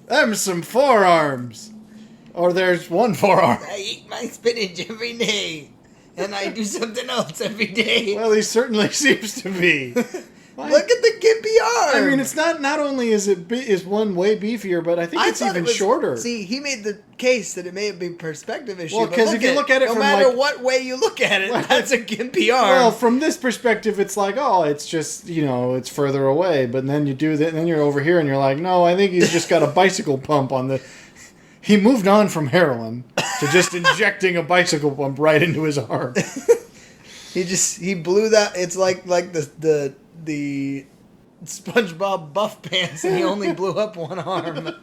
Them some forearms. Or there's one forearm. I eat my spinach every day. And I do something else every day. Well, he certainly seems to be. Look at the gimpy arm. I mean, it's not only is one way beefier, but I think it's even shorter. See, he made the case that it may be a perspective issue. Well, because if you look at it no from matter what way you look at it, that's a gimpy arm. Well, from this perspective, it's like, oh, it's just, it's further away. But then you do that, and then you're over here, and you're like, no, I think he's just got a bicycle pump on the... He moved on from heroin to just injecting a bicycle pump right into his arm. He blew that. It's like the SpongeBob buff pants, and he only blew up one arm.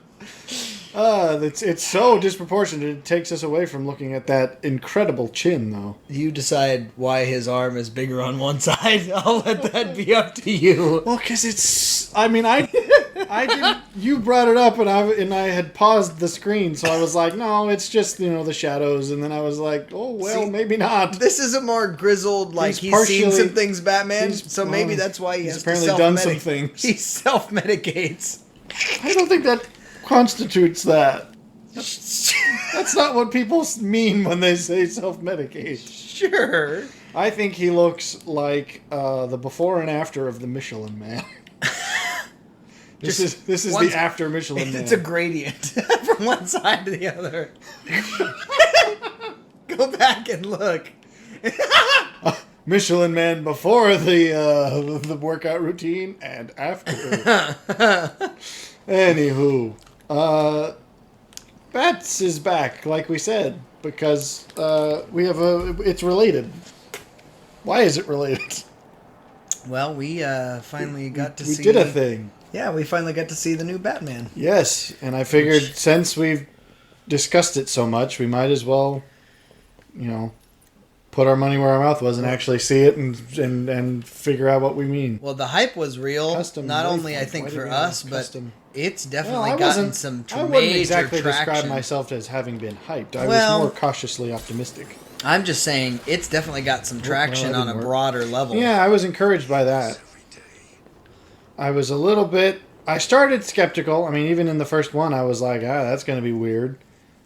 It's so disproportionate. It takes us away from looking at that incredible chin, though. You decide why his arm is bigger on one side. I'll let that be up to you. Well, because it's... I mean, I didn't... You brought it up, and I had paused the screen, so I was like, no, it's just, the shadows. And then I was like, oh, well, maybe not. This is a more grizzled, he's seen some things, Batman, so maybe that's why he's apparently done some things. He self-medicates. I don't think that constitutes that. That's not what people mean when they say self-medicate. Sure. I think he looks like the before and after of the Michelin Man. This is the after Michelin Man. It's a gradient from one side to the other. Go back and look. Michelin Man before the workout routine and after. Anywho, Bats is back, like we said, because it's related. Why is it related? Well, we finally got to see... We did a thing. Yeah, we finally got to see the new Batman. Yes, and I figured since we've discussed it so much, we might as well, put our money where our mouth was and actually see it and figure out what we mean. Well, the hype was real, not only I think for us, but it's definitely gotten some major traction. I wouldn't exactly describe myself as having been hyped. I was more cautiously optimistic. I'm just saying it's definitely got some traction on a broader level. Yeah, I was encouraged by that. I was a little bit... I started skeptical. I mean, even in the first one, I was like, that's going to be weird.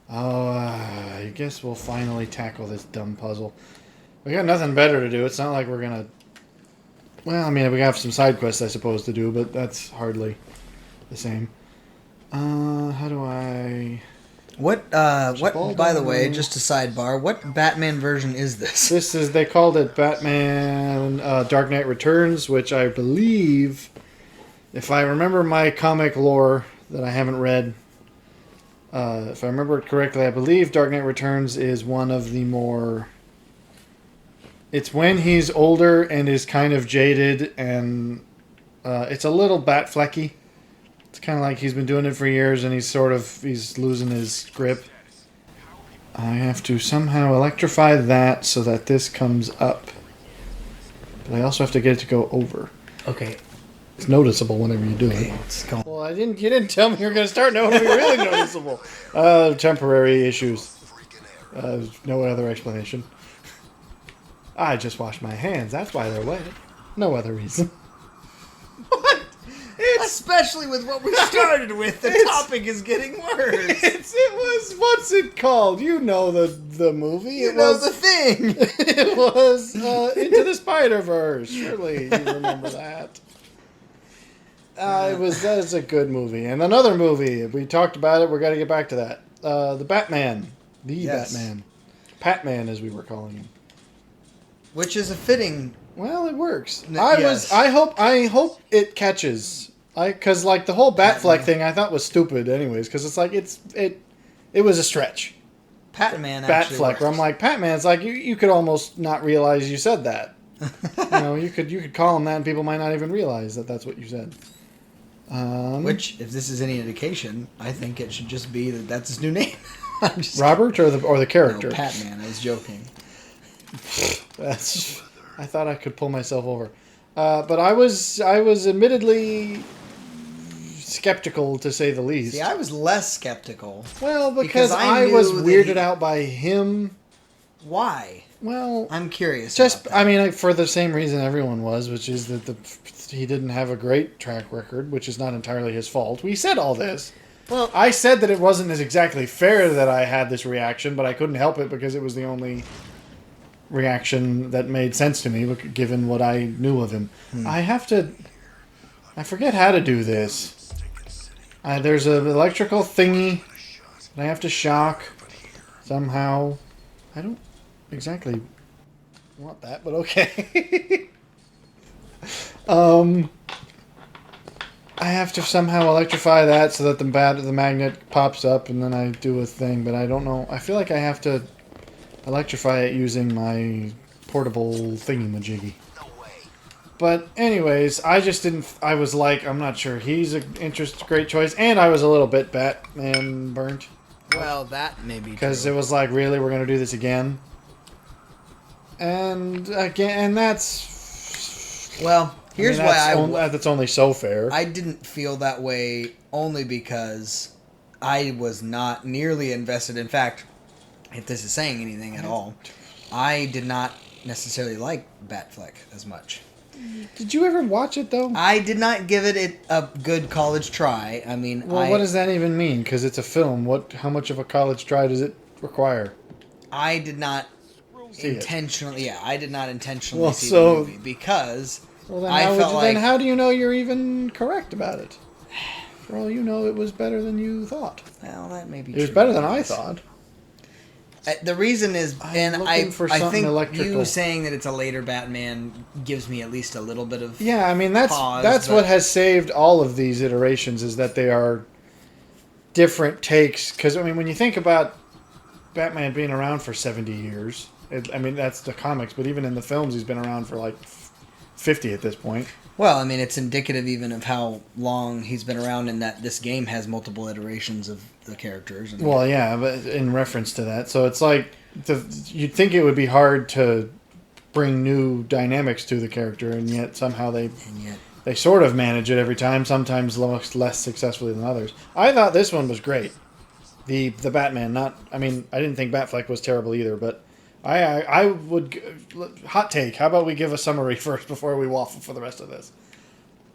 Oh, I guess we'll finally tackle this dumb puzzle. We got nothing better to do. It's not like we're going to... Well, I mean, we have some side quests, I suppose, to do, but that's hardly the same. How do I... What, by the way, just a sidebar, what Batman version is this? They called it Batman Dark Knight Returns, which I believe, if I remember my comic lore that I haven't read, if I remember it correctly, I believe Dark Knight Returns is one of the more... It's when he's older and is kind of jaded, and it's a little Batflecky. It's kind of like he's been doing it for years and he's losing his grip. I have to somehow electrify that so that this comes up. But I also have to get it to go over. Okay. It's noticeable whenever you do it. Well, you didn't tell me you were going to start. No, it'll be really noticeable. Temporary issues. No other explanation. I just washed my hands. That's why they're wet. No other reason. What? Especially with what we started with, the topic is getting worse. What's it called? You know the movie. You know the thing. It was Into the Spider-Verse. Surely you remember that. That's a good movie. And another movie, we talked about it, we're going to get back to that. The Batman. Batman. Patman, as we were calling him. Which is a fitting... Well, it works. I hope it catches. Because the whole Batfleck thing I thought was stupid anyways, because it's like, it was a stretch. Patman actually Batfleck, where I'm like, Patman, it's like, you could almost not realize you said that. You could call him that and people might not even realize that that's what you said. Which, if this is any indication, I think it should just be that's his new name. Robert or the character? No, Patman. I was joking. I thought I could pull myself over. But I was admittedly skeptical, to say the least. See, I was less skeptical. Well, because I was weirded out by him. Why? Well, I'm curious. I mean, for the same reason everyone was, which is that he didn't have a great track record, which is not entirely his fault. We said all this. Well, I said that it wasn't as exactly fair that I had this reaction, but I couldn't help it because it was the only reaction that made sense to me, given what I knew of him. I forget how to do this. There's an electrical thingy that I have to shock somehow. I don't exactly want that, but okay. I have to somehow electrify that so that the magnet pops up, and then I do a thing, but I don't know. I feel like I have to electrify it using my portable thingy-majiggy. But anyways, I just didn't... I was like, I'm not sure. He's a great choice, and I was a little bit Batman burnt. Well, that may be because it was like, really, we're going to do this again? And again, and that's... Well... Here's why that's only so fair. I didn't feel that way only because I was not nearly invested. In fact, if this is saying anything at all, I did not necessarily like Batfleck as much. Did you ever watch it, though? I did not give it a good college try. I mean, well, what does that even mean? Because it's a film. How much of a college try does it require? I did not intentionally. Yeah, I did not intentionally see the movie because. Well, then how do you know you're even correct about it? For all you know, it was better than you thought. Well, that may be true. It was better than I thought. The reason is, I think electrical. You saying that it's a later Batman gives me at least a little bit of I mean, that's what has saved all of these iterations, is that they are different takes. Because, I mean, when you think about Batman being around for 70 years, I mean, that's the comics, but even in the films, he's been around for like 50 at this point. Well, I mean, it's indicative even of how long he's been around, and that this game has multiple iterations of the characters. Well, yeah, but in reference to that. So it's like, you'd think it would be hard to bring new dynamics to the character, and yet somehow they sort of manage it every time, sometimes less successfully than others. I thought this one was great. The Batman, I didn't think Batfleck was terrible either, but I would... Hot take. How about we give a summary first before we waffle for the rest of this?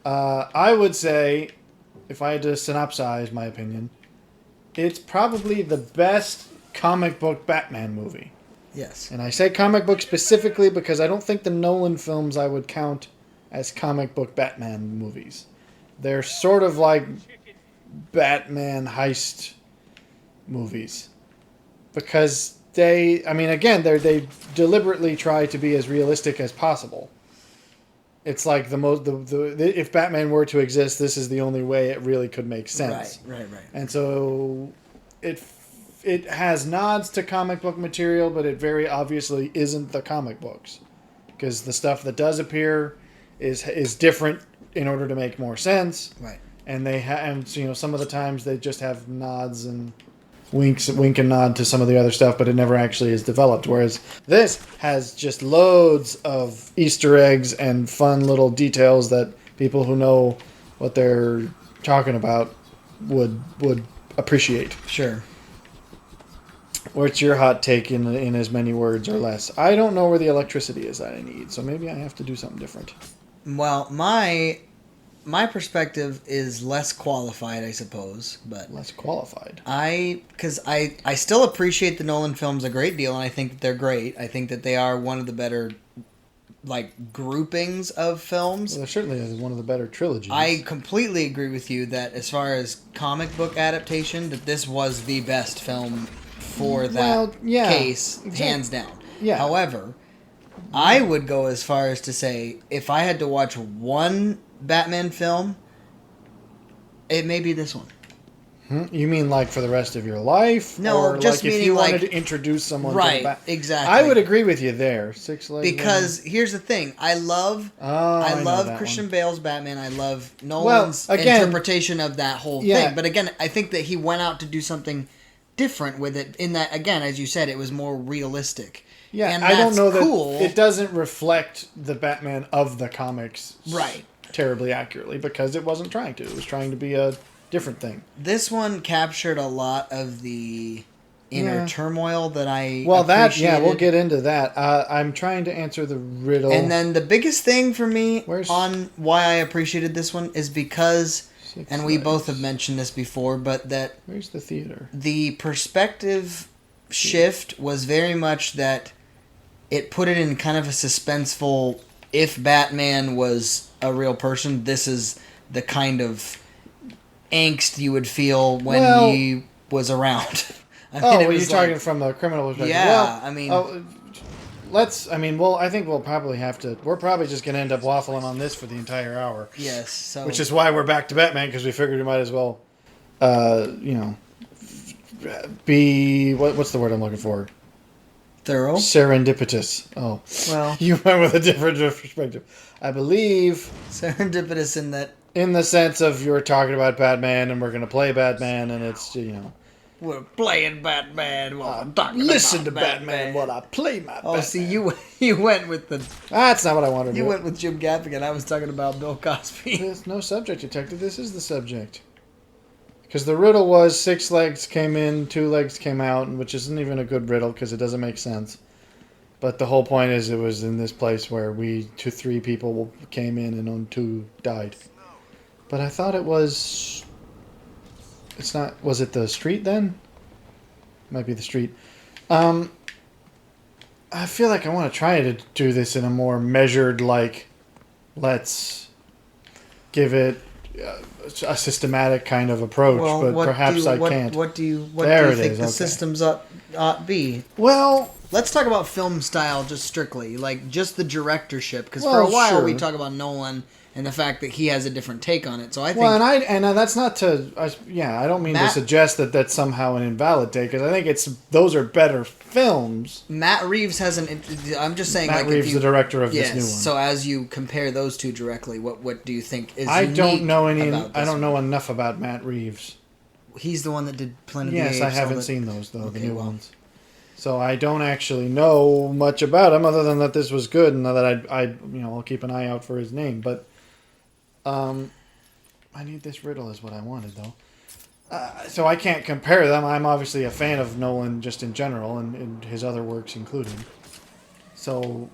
I would say, if I had to synopsize my opinion, it's probably the best comic book Batman movie. Yes. And I say comic book specifically because I don't think the Nolan films I would count as comic book Batman movies. They're sort of like Batman heist movies. Because... they deliberately try to be as realistic as possible. It's like if Batman were to exist, this is the only way it really could make sense. Right. And so it has nods to comic book material, but it very obviously isn't the comic books, because the stuff that does appear is different in order to make more sense. Right. And some of the times they just have nods and wink and nod to some of the other stuff, but it never actually is developed. Whereas this has just loads of Easter eggs and fun little details that people who know what they're talking about would appreciate. Sure. What's your hot take in as many words or less? I don't know where the electricity is that I need, so maybe I have to do something different. Well, my perspective is less qualified, I suppose, but less qualified. Because I still appreciate the Nolan films a great deal, and I think that they're great. I think that they are one of the better, groupings of films. Well, they're certainly one of the better trilogies. I completely agree with you that as far as comic book adaptation, that this was the best film for that case, exactly. Hands down. Yeah. However, I would go as far as to say, if I had to watch one Batman film, it may be this one. You mean for the rest of your life? No, or just if you wanted to introduce someone right, to the Batman. Exactly. I would agree with you there. Because here's the thing. I love Christian Bale's Batman. I love Nolan's interpretation of that whole thing. But again, I think that he went out to do something different with it, in that, again, as you said, it was more realistic. Yeah, and I don't know cool. that it doesn't reflect the Batman of the comics right terribly accurately, because it wasn't trying to. It was trying to be a different thing. This one captured a lot of the inner turmoil that I we'll get into that. I'm trying to answer the riddle. And then the biggest thing for me on why I appreciated this one is because, and we both have mentioned this before, but that... Where's the theater? The perspective shift was very much that it put it in kind of a suspenseful, if Batman was a real person, this is the kind of angst you would feel when he was around. You're talking from a criminal perspective. Yeah, I think we'll probably have to... We're probably just going to end up waffling on this for the entire hour. Yes. So. Which is why we're back to Batman, because we figured we might as well, be... What's the word I'm looking for? Thorough? Serendipitous. Oh. Well. You went with a different perspective. I believe... Serendipitous in that... In the sense of you're talking about Batman, and we're going to play Batman, and it's, We're playing Batman while I'm talking listen about to Batman while I play my Batman. Oh, see, you went with the... That's not what I wanted to do. You went with Jim Gaffigan. I was talking about Bill Cosby. There's no subject, Detective. This is the subject. Because the riddle was 6 legs came in, 2 legs came out, which isn't even a good riddle because it doesn't make sense. But the whole point is it was in this place where 3 people came in and only 2 died. But I thought it was... It's not... Was it the street then? Might be the street. I feel like I want to try to do this in a more measured, let's give it a systematic kind of approach, but perhaps I can't. What do you think the systems ought be? Well... Let's talk about film style just strictly, just the directorship, because for a while we talk about Nolan and the fact that he has a different take on it. So I think... Well, and that's not to... I don't mean to suggest that that's somehow an invalid take, because I think those are better films. Matt Reeves has I'm just saying... Matt Reeves, the director of this new one. So as you compare those two directly, what do you think is I don't know know enough about Matt Reeves. He's the one that did Planet of the Apes. Yes, I haven't seen those, though, the new ones. So I don't actually know much about him, other than that this was good, and that I'll keep an eye out for his name. But I need this riddle is what I wanted, though. So I can't compare them. I'm obviously a fan of Nolan just in general, and his other works including. So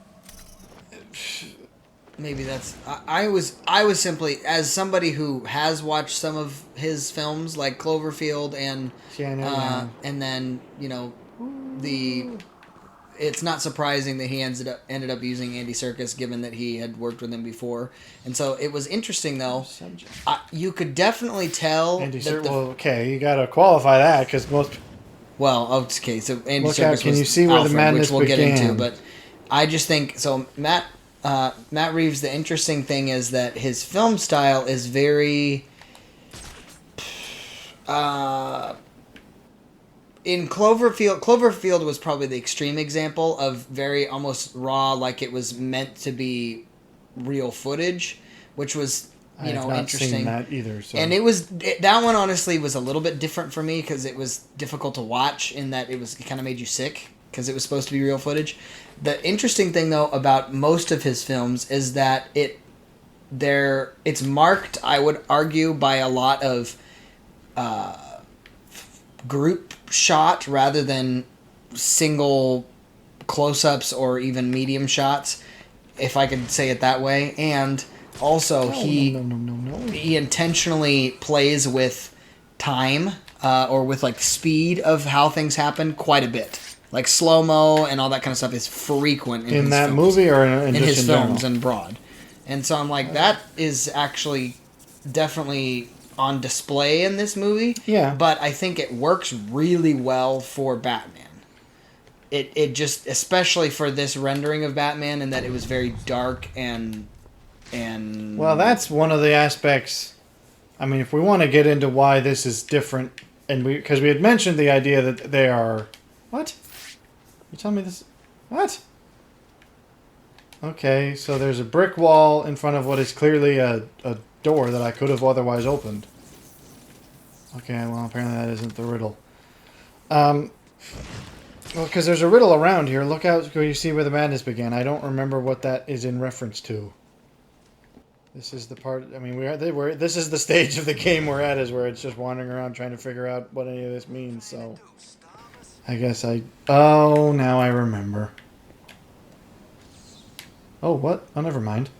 maybe that's... I was simply, as somebody who has watched some of his films, like Cloverfield and then, it's not surprising that he ended up using Andy Serkis, given that he had worked with him before. And so it was interesting, though. You could definitely tell... Andy Serkis... you got to qualify that, because most... Well, okay, so Andy Serkis can you see where Alfred, the madness which we'll began? get into, but I just think... So Matt Reeves, the interesting thing is that his film style is very... in Cloverfield was probably the extreme example of very almost raw, like it was meant to be real footage, which was I have not interesting. Seen that either. So. And that one honestly was a little bit different for me because it was difficult to watch in that it kind of made you sick because it was supposed to be real footage. The interesting thing though about most of his films is that it's marked, I would argue, by a lot of group shot rather than single close-ups or even medium shots, if I could say it that way. And also he intentionally plays with time or with speed of how things happen quite a bit. Like slow-mo and all that kind of stuff is frequent in that films. movie or in his films general? and broad. And so I'm like, that is actually definitely on display in this movie. Yeah. But I think it works really well for Batman. It just, especially for this rendering of Batman, and that it was very dark and well, that's one of the aspects. I mean, if we want to get into why this is different, and because we had mentioned the idea that they are... What? You telling me this... What? Okay, so there's a brick wall in front of what is clearly a door that I could have otherwise opened. Okay, well, apparently that isn't the riddle. Well, because there's a riddle around here. Look out, you see where the madness began. I don't remember what that is in reference to. This is the part... I mean, this is the stage of the game we're at, is where it's just wandering around trying to figure out what any of this means, so... Oh, now I remember. Oh, what? Oh, never mind.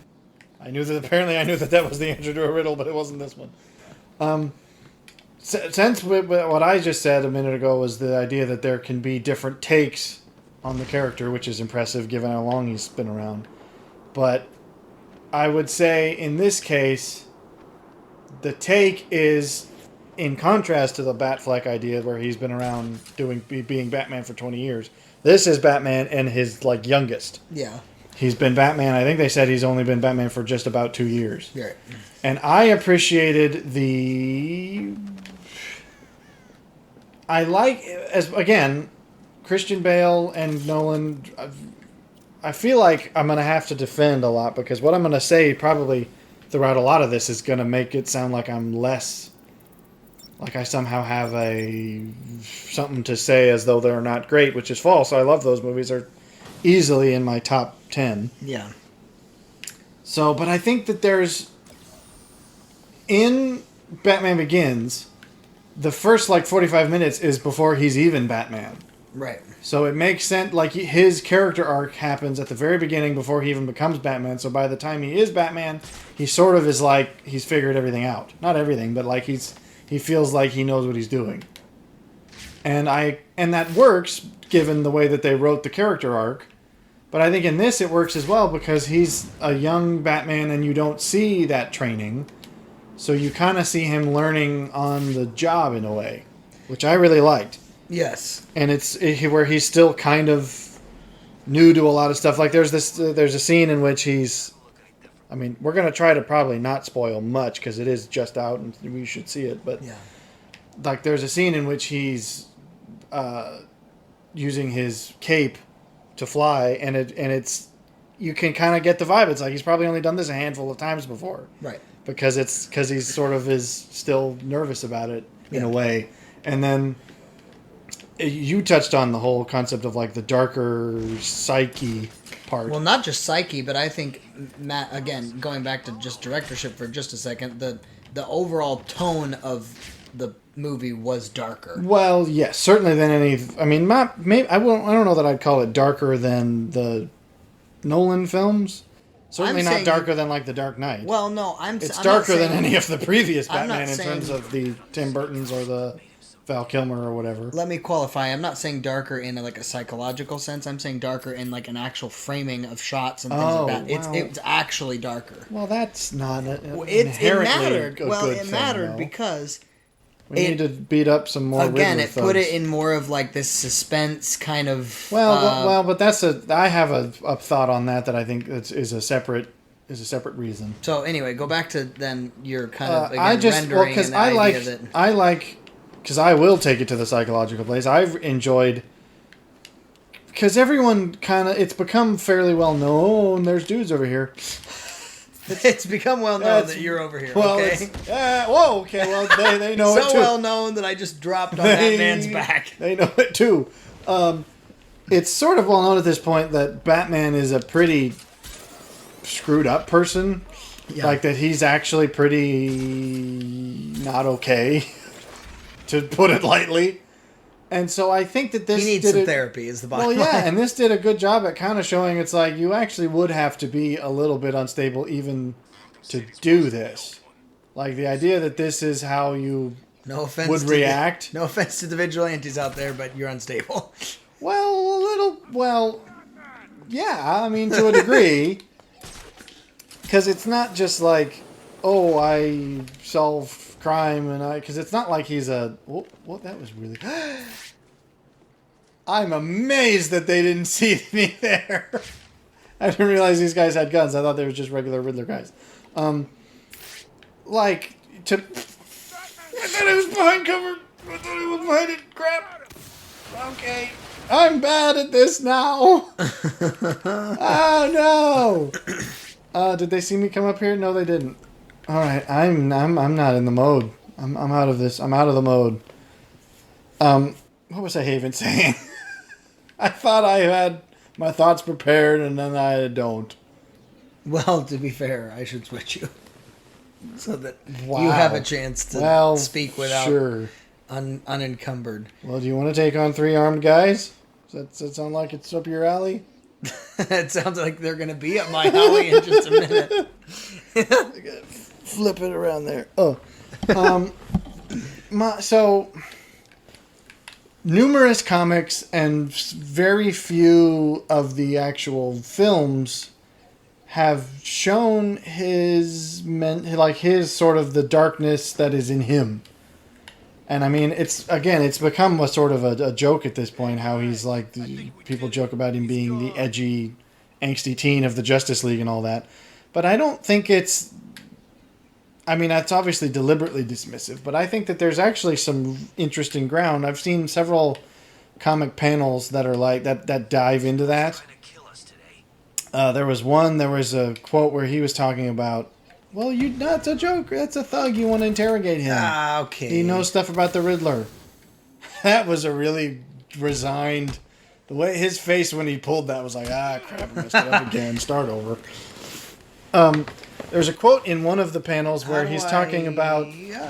Apparently I knew that was the answer to a riddle, but it wasn't this one. Since what I just said a minute ago was the idea that there can be different takes on the character, which is impressive given how long he's been around. But I would say in this case, the take is in contrast to the Batfleck idea where he's been around being Batman for 20 years. This is Batman and his youngest. Yeah. He's been Batman. I think they said he's only been Batman for just about 2 years. Right. And I appreciated again, Christian Bale and Nolan. I feel like I'm going to have to defend a lot because what I'm going to say probably throughout a lot of this is going to make it sound like I'm less, like I somehow have something to say as though they're not great, which is false. I love those movies. They're easily in my top 10. Yeah. So, but I think that in Batman Begins, the first 45 minutes is before he's even Batman. Right. So it makes sense, his character arc happens at the very beginning before he even becomes Batman. So by the time he is Batman, he sort of is he's figured everything out. Not everything, but he feels like he knows what he's doing. And that works given the way that they wrote the character arc. But I think in this it works as well because he's a young Batman and you don't see that training. So you kind of see him learning on the job in a way, which I really liked. Yes. And it's where he's still kind of new to a lot of stuff. There's a scene in which we're going to try to probably not spoil much because it is just out and we should see it. But yeah. There's a scene in which he's using his cape to fly, and it's you can kind of get the vibe. It's he's probably only done this a handful of times before. Right. Because he's sort of is still nervous about it in a way. And then you touched on the whole concept of the darker psyche part. Well, not just psyche, but I think, Matt, again, going back to just directorship for just a second, the overall tone of the movie was darker. Well, yes, certainly than any. Maybe I don't know that I'd call it darker than the Nolan films. Certainly not darker than The Dark Knight. Well, no, it's darker than any of the previous Batman in terms of the Tim Burton's or the Val Kilmer or whatever. Let me qualify. I'm not saying darker in a psychological sense. I'm saying darker in an actual framing of shots and things like that. It's actually darker. Well, that's not it mattered because we need to beat up some more. Again, Riddler it put it in more of this suspense kind of. But I have a thought on that I think is a separate reason. So anyway, go back to then your kind of rendering because because I will take it to the psychological place. I've enjoyed because everyone it's become fairly well known. There's dudes over here. It's become well known that you're over here. Well, okay. Whoa. Okay. Well, they know it too. So well known that I just dropped on that man's back. They know it too. It's sort of well known at this point that Batman is a pretty screwed up person. Yeah. That he's actually pretty not okay, to put it lightly. And so I think that this... He needs some therapy is the bottom line. Well, yeah, and this did a good job at kind of showing it's you actually would have to be a little bit unstable even to do this. The idea that this is how you would react. No offense to the vigilantes out there, but you're unstable. Well, yeah, to a degree. Because it's not just I solve crime because it's not he's a what that was really I'm amazed that they didn't see me there. I didn't realize these guys had guns. I thought they were just regular Riddler guys. I thought it was behind cover. I thought it was behind it. Crap. Okay, I'm bad at this now. Oh no. Did they see me come up here? No, they didn't. All right, I'm not in the mode. I'm out of this. I'm out of the mode. What was I even saying? I thought I had my thoughts prepared, and then I don't. Well, to be fair, I should switch you so that you have a chance to speak without. Sure. unencumbered. Well, do you want to take on 3 armed guys? Does that sound like it's up your alley? It sounds like they're going to be up my alley in just a minute. Flip it around there. Oh. So, numerous comics and very few of the actual films have shown his sort of the darkness that is in him. And I mean, it's become a sort of a joke at this point, how he's like, people joke about him being the edgy, angsty teen of the Justice League and all that. But I don't think it's, I mean, that's obviously deliberately dismissive, but I think that there's actually some interesting ground. I've seen several comic panels that are like, that dive into that. There was a quote where he was talking about, well, that's a joke. That's a thug. You want to interrogate him. Ah, okay. He knows stuff about the Riddler. That was a really resigned... The way his face when he pulled that was like, crap, I messed it up again. Start over. There's a quote in one of the panels where he's talking about...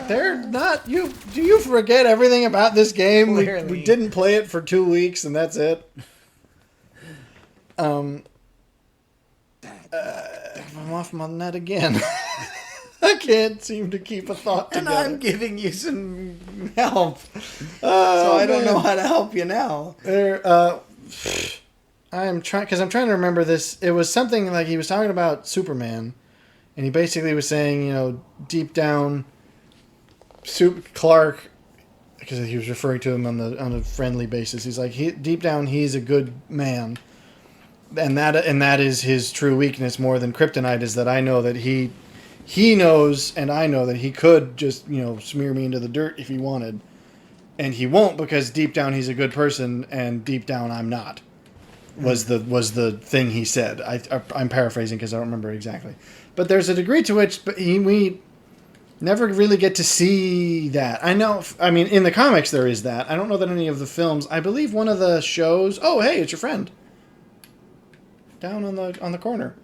They're not... Do you forget everything about this game? We didn't play it for 2 weeks and that's it. I'm off my nut again. I can't seem to keep a thought together. And I'm giving you some help. So I don't know how to help you now. I'm trying to remember this. It was something like he was talking about Superman, and he basically was saying, deep down, Clark, because he was referring to him on a friendly basis. He's like, deep down, he's a good man. And that is his true weakness more than kryptonite, is that I know that he knows, and I know that he could just, smear me into the dirt if he wanted. And he won't, because deep down he's a good person, and deep down I'm not. Was the thing he said. I'm paraphrasing because I don't remember exactly. But there's a degree to which we never really get to see that. In the comics there is that. I don't know that any of the films. I believe one of the shows... Oh, hey, it's your friend. Down on the corner.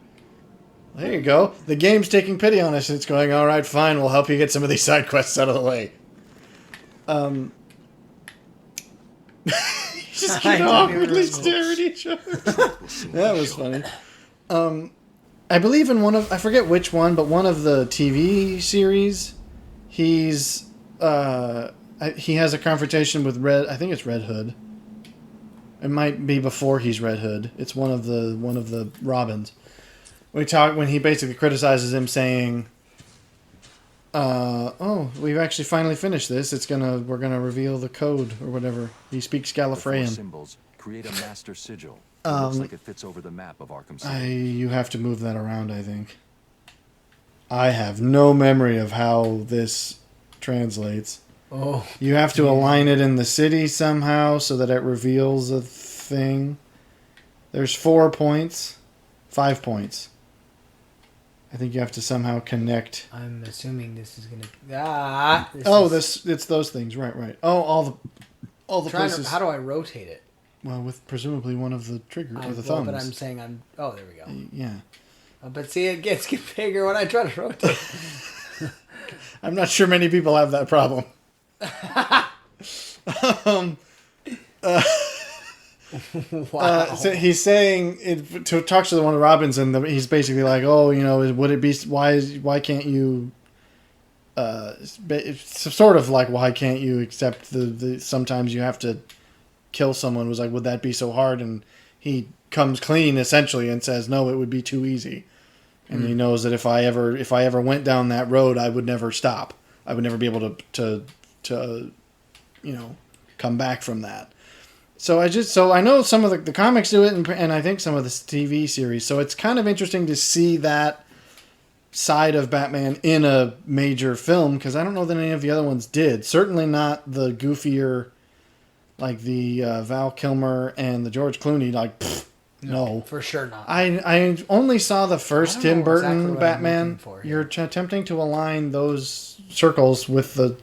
There you go. The game's taking pity on us. It's going, all right, fine, we'll help you get some of these side quests out of the way. Just awkwardly stare at each other. That was funny. I believe in I forget which one, but one of the TV series, he has a confrontation with I think it's Red Hood. It might be before he's Red Hood. It's one of the Robins. When he basically criticizes him, saying, we've actually finally finished this. We're gonna reveal the code or whatever. He speaks Gallifreyan. Symbols create a master sigil. It looks like it fits over the map of Arkham City. You have to move that around, I think. I have no memory of how this translates. Oh. You have to align it in the city somehow so that it reveals a thing. There's 4 points. 5 points. I think you have to somehow connect. I'm assuming this is gonna. It's those things, right? Oh, all the places. How do I rotate it? Well, with presumably one of the triggers or the thumbs. But I'm saying Oh, there we go. Yeah. But see, it gets bigger when I try to rotate. I'm not sure many people have that problem. Wow. So he's saying to talk to one of Robins, and he's basically like, would it be why can't you? It's sort of like, why can't you accept the sometimes you have to kill someone? Was like, would that be so hard? And he comes clean essentially and says, no, it would be too easy. And he knows that if I ever went down that road, I would never stop. I would never be able to come back from that. So I know some of the comics do it, and I think some of the TV series. So it's kind of interesting to see that side of Batman in a major film, because I don't know that any of the other ones did. Certainly not the goofier, like the Val Kilmer and the George Clooney. Like, no, for sure not. I only saw the first Tim Burton exactly Batman. You're attempting to align those circles with the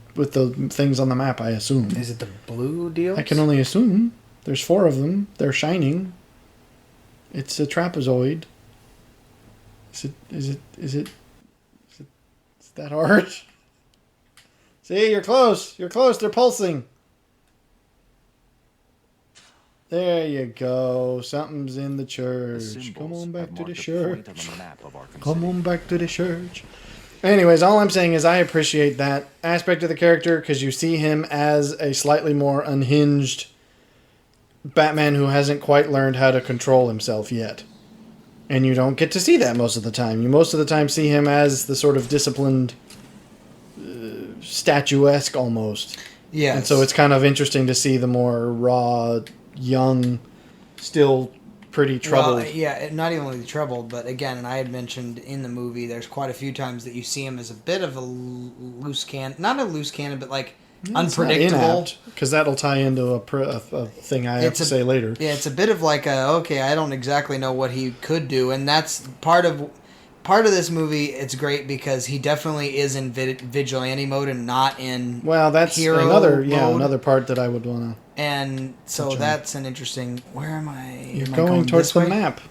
things on the map, I assume. Is it the blue deal? I can only assume. There's 4 of them. They're shining. It's a trapezoid. Is it that hard? Is See, you're close. You're close. They're pulsing. There you go. Something's in the church. Come on back to the church. Come on back to the church. Anyways, all I'm saying is I appreciate that aspect of the character because you see him as a slightly more unhinged Batman who hasn't quite learned how to control himself yet. And you don't get to see that most of the time. You most of the time see him as the sort of disciplined, statuesque almost. Yes. And so it's kind of interesting to see the more raw, young, still pretty troubled. Well, yeah, not even really troubled, but again, and I had mentioned in the movie, there's quite a few times that you see him as a bit of a loose cannon. Not a loose cannon, but like unpredictable. Because that'll tie into a thing I have to say later. Yeah, it's a bit of like I don't exactly know what he could do, and that's part of this movie. It's great because he definitely is in vigilante mode and not in hero another part that I would want to. And so that's an interesting. Where am I? You're going towards the map.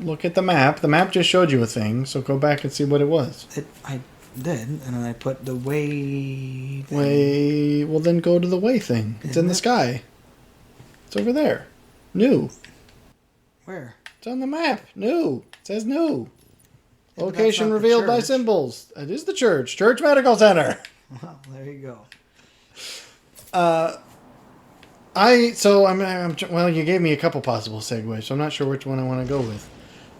Look at the map. The map just showed you a thing, so go back and see what it was. I did, and then I put the way. Well, then go to the way thing. It's in the sky. It's over there. New. Where? It's on the map. New. It says new. Location revealed by symbols. It is the church. Church Medical Center. Well, there you go. Well, you gave me a couple possible segues, so I'm not sure which one I want to go with.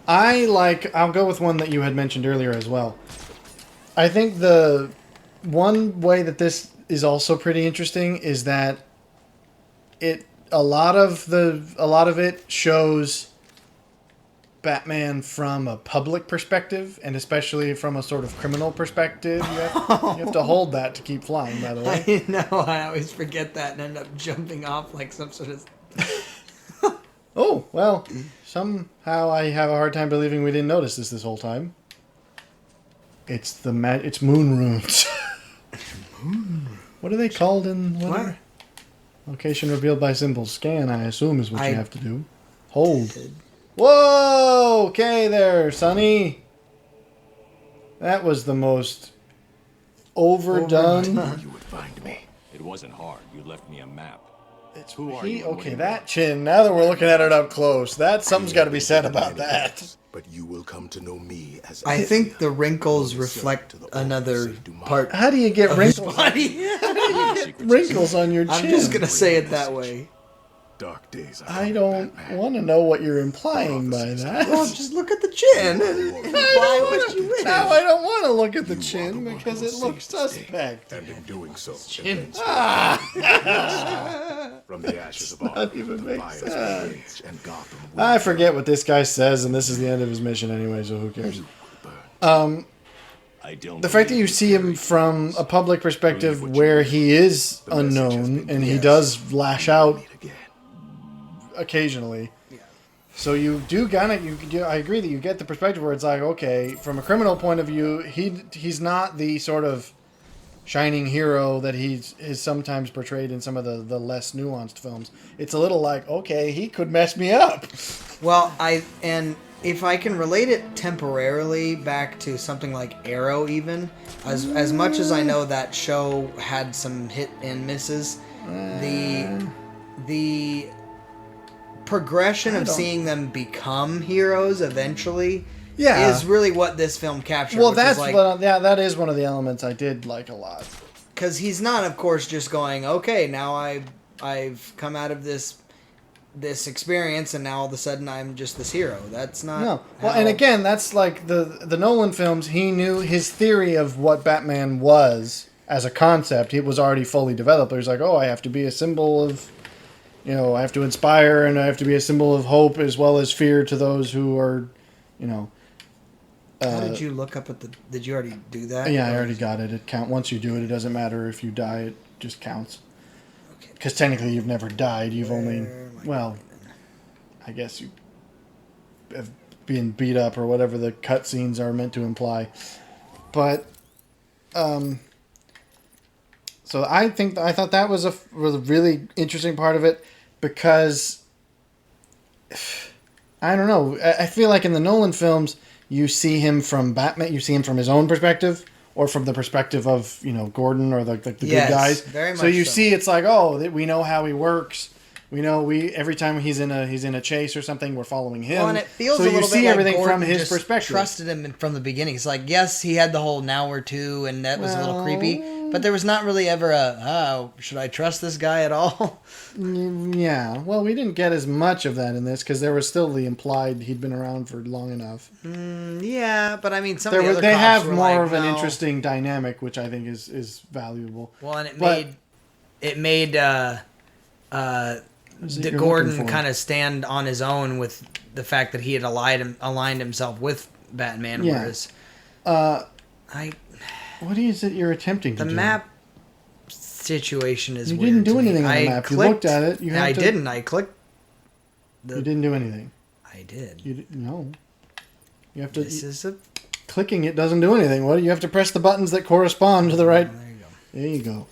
I'll go with one that you had mentioned earlier as well. I think the one way that this is also pretty interesting is that a lot of it shows Batman from a public perspective, and especially from a sort of criminal perspective. You have to hold that to keep flying, by the way. I know, I always forget that and end up jumping off like some sort of... Oh, well, somehow I have a hard time believing we didn't notice this whole time. It's it's moon runes. What are they called in... What? Location revealed by symbols. Scan, I assume, is what you have to do. Hold. Whoa! Okay there, Sonny. That was the most overdone. You would find me. It wasn't hard. You left me a map. Who are you? Okay, that chin. Now that we're looking at it up close, something's got to be said about that. But you will come to know me as I think the wrinkles reflect another part. How do you get wrinkles? How do you get wrinkles on your chin? I'm just gonna say it that way. Dark days. I don't want to know what you're implying by that. Well, just look at the chin and imply what you wish. Now I don't want to look at the chin because it looks suspect. And in doing so, chin. From the ashes of Not even makes sense. and Gotham. I forget what this guy says, and this is the end of his mission anyway, so who cares? The fact that you see him from a public perspective where he is unknown and he does lash out occasionally. Yeah. So you do kind of, I agree that you get the perspective where it's like, okay, from a criminal point of view, he's not the sort of shining hero that is sometimes portrayed in some of the less nuanced films. It's a little like, okay, he could mess me up. Well, if I can relate it temporarily back to something like Arrow, even as much as I know that show had some hit and misses, the progression of seeing them become heroes eventually is really what this film captured. Well, that is one of the elements I did like a lot. Because he's not, of course, just going, okay, now I've come out of this experience and now all of a sudden I'm just this hero. That's not... No. Well, and again, that's like the Nolan films. He knew his theory of what Batman was as a concept. It was already fully developed. He was like, I have to be a symbol of... I have to inspire and I have to be a symbol of hope as well as fear to those who are, How did you look up at the... Did you already do that? Yeah, I already got it. Once you do it, it doesn't matter if you die. It just counts. Because technically you've never died. You've only... Well, I guess you have been beat up or whatever the cutscenes are meant to imply. But... So I thought that was a really interesting part of it because I don't know. I feel like in the Nolan films you see him from Batman, you see him from his own perspective, or from the perspective of, Gordon or the good Yes, guys. very much so you so. see it's like, we know how he works. We know every time he's in a chase or something, we're following him. Well, and it feels so a little you bit see like everything Gordon from his just perspective. Trusted him from the beginning. It's like, yes, he had the whole now or two, and that was a little creepy. But there was not really ever should I trust this guy at all? Yeah. Well, we didn't get as much of that in this because there was still the implied he'd been around for long enough. Yeah, but I mean, some of the other they cops have were more like, of an no. interesting dynamic, which I think is valuable. Well, and it made Gordon kind of stand on his own with the fact that he had aligned himself with Batman. Yeah. Whereas, what is it you're attempting to do? The map situation is You weird. didn't do to me. anything on the map. You looked at it. I didn't. I clicked. You didn't do anything. I did. No. You have to. This is a. Clicking it doesn't do anything. What? You have to press the buttons that correspond to the right. There you go.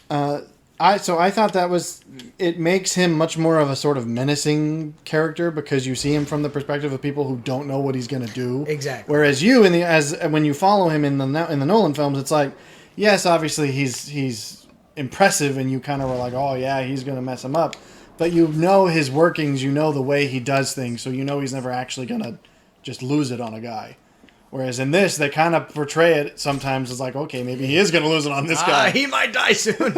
There you go. I thought that was, it makes him much more of a sort of menacing character because you see him from the perspective of people who don't know what he's going to do. Exactly. Whereas when you follow him in the Nolan films, it's like, yes, obviously he's impressive and you kind of were like, oh yeah, he's going to mess him up. But you know his workings, you know the way he does things, so you know he's never actually going to just lose it on a guy. Whereas in this, they kind of portray it sometimes as like, okay, maybe he is going to lose it on this guy. He might die soon.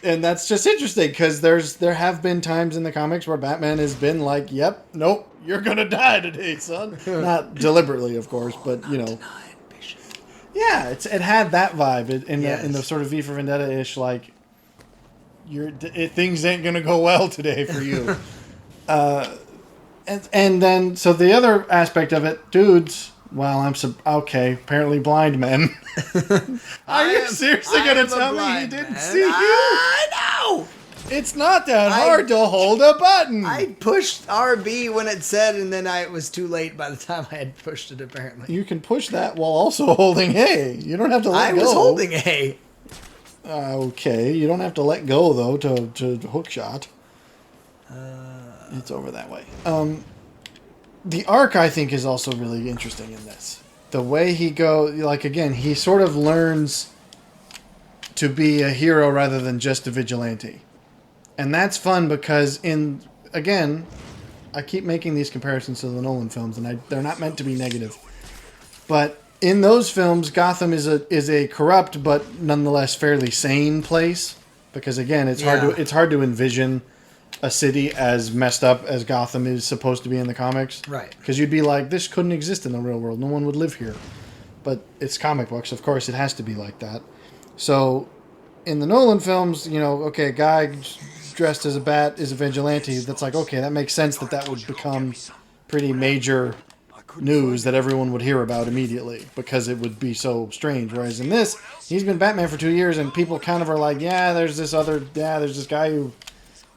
And that's just interesting because there have been times in the comics where Batman has been like, yep, nope, you're going to die today, son. Not deliberately, of course, but, Yeah, it had that vibe in the sort of V for Vendetta-ish, like, things ain't going to go well today for you. And then, so the other aspect of it, dudes... Well, okay. Apparently, blind men. Are you seriously going to tell me he didn't see you? I know. It's not that hard to hold a button. I pushed RB when it said, and then it was too late by the time I had pushed it. Apparently, you can push that while also holding A. You don't have to let go. I was holding A. Okay, you don't have to let go though to hook shot. It's over that way. The arc, I think, is also really interesting in this. The way he he sort of learns to be a hero rather than just a vigilante. And that's fun because I keep making these comparisons to the Nolan films, and they're not meant to be negative. But in those films, Gotham is a corrupt but nonetheless fairly sane place. Because again, it's hard to envision a city as messed up as Gotham is supposed to be in the comics. Right. Because you'd be like, this couldn't exist in the real world. No one would live here. But it's comic books. Of course, it has to be like that. So, in the Nolan films, a guy dressed as a bat is a vigilante. That's like, okay, that makes sense that would become pretty major news that everyone would hear about immediately because it would be so strange. Whereas in this, he's been Batman for 2 years and people kind of are like, there's this guy who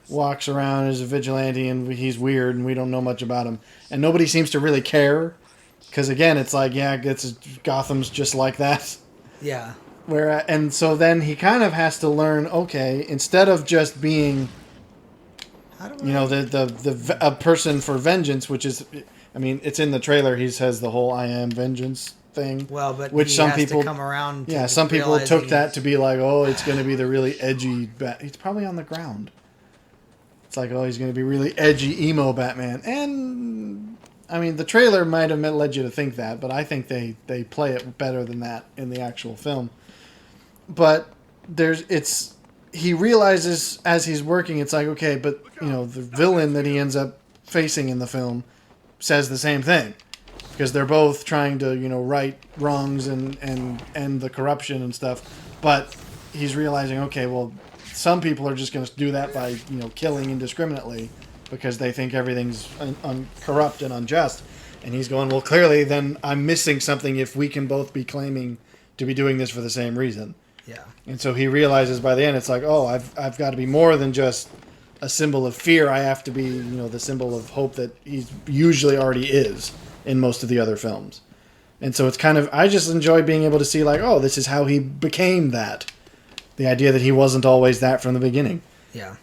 walks around as a vigilante and he's weird and we don't know much about him. And nobody seems to really care. Because again, it's like, Gotham's just like that. Yeah. And so then he kind of has to learn, okay, instead of just being, a person for vengeance, which is, it's in the trailer, he says the whole I am vengeance thing. Well, but which some people come around to some people took that to be like, oh, it's going to be the really edgy He's probably on the ground. It's like, oh, he's going to be really edgy, emo Batman. And, the trailer might have led you to think that, but I think they play it better than that in the actual film. But he realizes as he's working, it's like, okay, but, the villain that he ends up facing in the film says the same thing. Because they're both trying to, right wrongs and end the corruption and stuff. But he's realizing, okay, well, some people are just going to do that by, killing indiscriminately because they think everything's corrupt and unjust. And he's going, well, clearly then I'm missing something if we can both be claiming to be doing this for the same reason. Yeah. And so he realizes by the end, it's like, oh, I've got to be more than just a symbol of fear. I have to be, the symbol of hope that he usually already is in most of the other films. And so it's kind of, I just enjoy being able to see like, oh, this is how he became that. The idea that he wasn't always that from the beginning. Yeah.